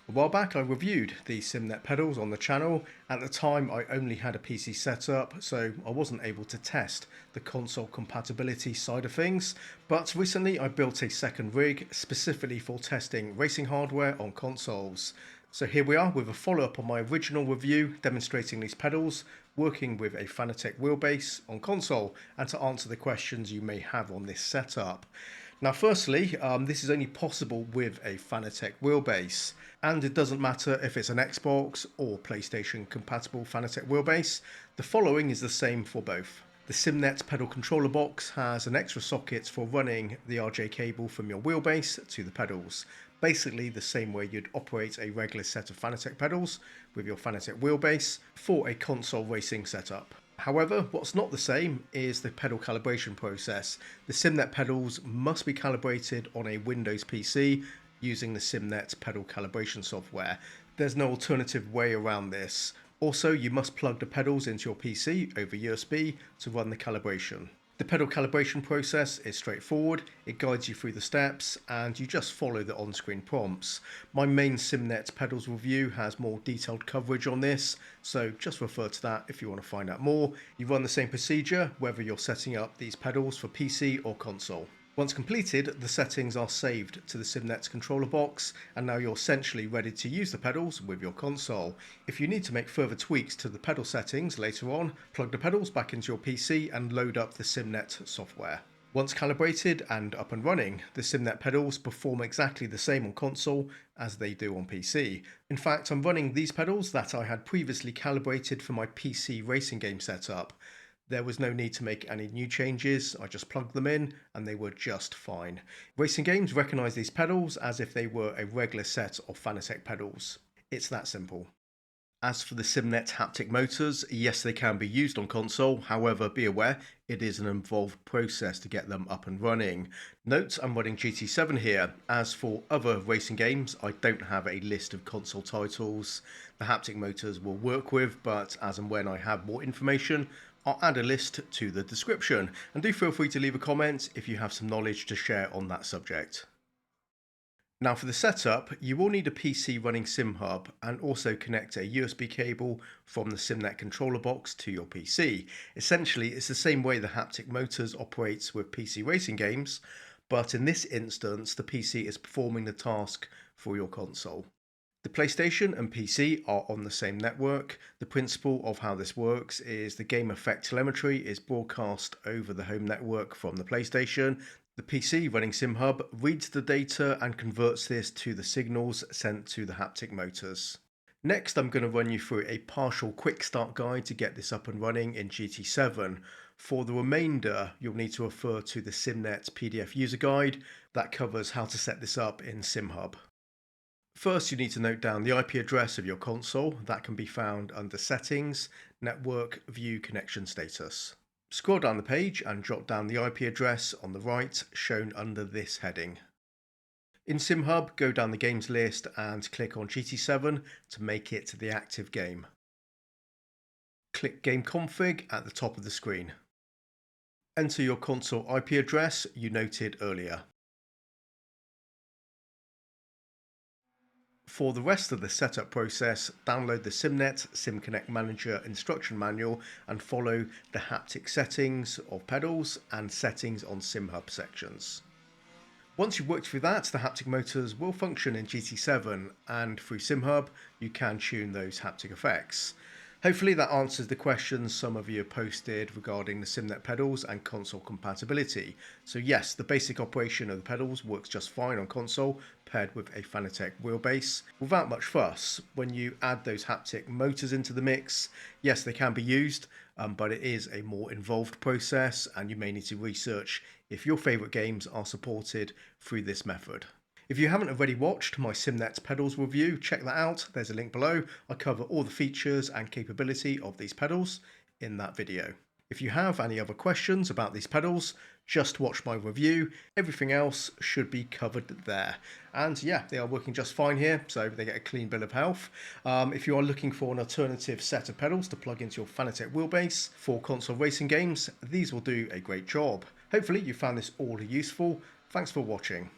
A while back I reviewed the SIMNET pedals on the channel. At the time I only had a PC setup, so I wasn't able to test the console compatibility side of things, but recently I built a second rig specifically for testing racing hardware on consoles. So here we are with a follow-up on my original review demonstrating these pedals, working with a Fanatec wheelbase on console, and to answer the questions you may have on this setup. Now firstly, this is only possible with a Fanatec wheelbase, and it doesn't matter if it's an Xbox or PlayStation compatible Fanatec wheelbase, the following is the same for both. The SIMNET pedal controller box has an extra socket for running the RJ cable from your wheelbase to the pedals. Basically the same way you'd operate a regular set of Fanatec pedals with your Fanatec wheelbase for a console racing setup. However, what's not the same is the pedal calibration process. The SIMNET pedals must be calibrated on a Windows PC using the SIMNET pedal calibration software. There's no alternative way around this. Also, you must plug the pedals into your PC over USB to run the calibration. The pedal calibration process is straightforward, it guides you through the steps and you just follow the on-screen prompts. My main SIMNET pedals review has more detailed coverage on this, so just refer to that if you want to find out more. You run the same procedure whether you're setting up these pedals for PC or console. Once completed, the settings are saved to the SIMNET controller box, and now you're essentially ready to use the pedals with your console. If you need to make further tweaks to the pedal settings later on, plug the pedals back into your PC and load up the SIMNET software. Once calibrated and up and running, the SIMNET pedals perform exactly the same on console as they do on PC. In fact, I'm running these pedals that I had previously calibrated for my PC racing game setup. There was no need to make any new changes, I just plugged them in and they were just fine. Racing games recognise these pedals as if they were a regular set of Fanatec pedals. It's that simple. As for the SIMNET haptic motors, yes they can be used on console, however be aware it is an involved process to get them up and running. Note I'm running GT7 here. As for other racing games I don't have a list of console titles the haptic motors will work with, but as and when I have more information I'll add a list to the description, and do feel free to leave a comment if you have some knowledge to share on that subject. Now for the setup, you will need a PC running SimHub and also connect a USB cable from the SIMNET controller box to your PC. Essentially, it's the same way the haptic motors operates with PC racing games, but in this instance, the PC is performing the task for your console. The PlayStation and PC are on the same network. The principle of how this works is the game effect telemetry is broadcast over the home network from the PlayStation. The PC running SimHub reads the data and converts this to the signals sent to the haptic motors. Next, I'm going to run you through a partial quick start guide to get this up and running in GT7. For the remainder, you'll need to refer to the SIMNET PDF user guide that covers how to set this up in SimHub. First, you need to note down the IP address of your console. That can be found under Settings, Network, View Connection Status. Scroll down the page and jot down the IP address on the right, shown under this heading. In SimHub, go down the games list and click on GT7 to make it the active game. Click Game Config at the top of the screen. Enter your console IP address you noted earlier. For the rest of the setup process, download the SIMNET SimConnect Manager instruction manual and follow the haptic settings of pedals and settings on SimHub sections. Once you've worked through that, the haptic motors will function in GT7 and through SimHub you can tune those haptic effects. Hopefully that answers the questions some of you have posted regarding the SIMNET pedals and console compatibility. So yes, the basic operation of the pedals works just fine on console paired with a Fanatec wheelbase without much fuss. When you add those haptic motors into the mix, yes they can be used, but it is a more involved process and you may need to research if your favourite games are supported through this method. If you haven't already watched my SIMNET pedals review, check that out. There's a link below. I cover all the features and capability of these pedals in that video. If you have any other questions about these pedals, just watch my review. Everything else should be covered there. And yeah, they are working just fine here, so they get a clean bill of health. If you are looking for an alternative set of pedals to plug into your Fanatec wheelbase for console racing games, these will do a great job. Hopefully you found this all useful. Thanks for watching.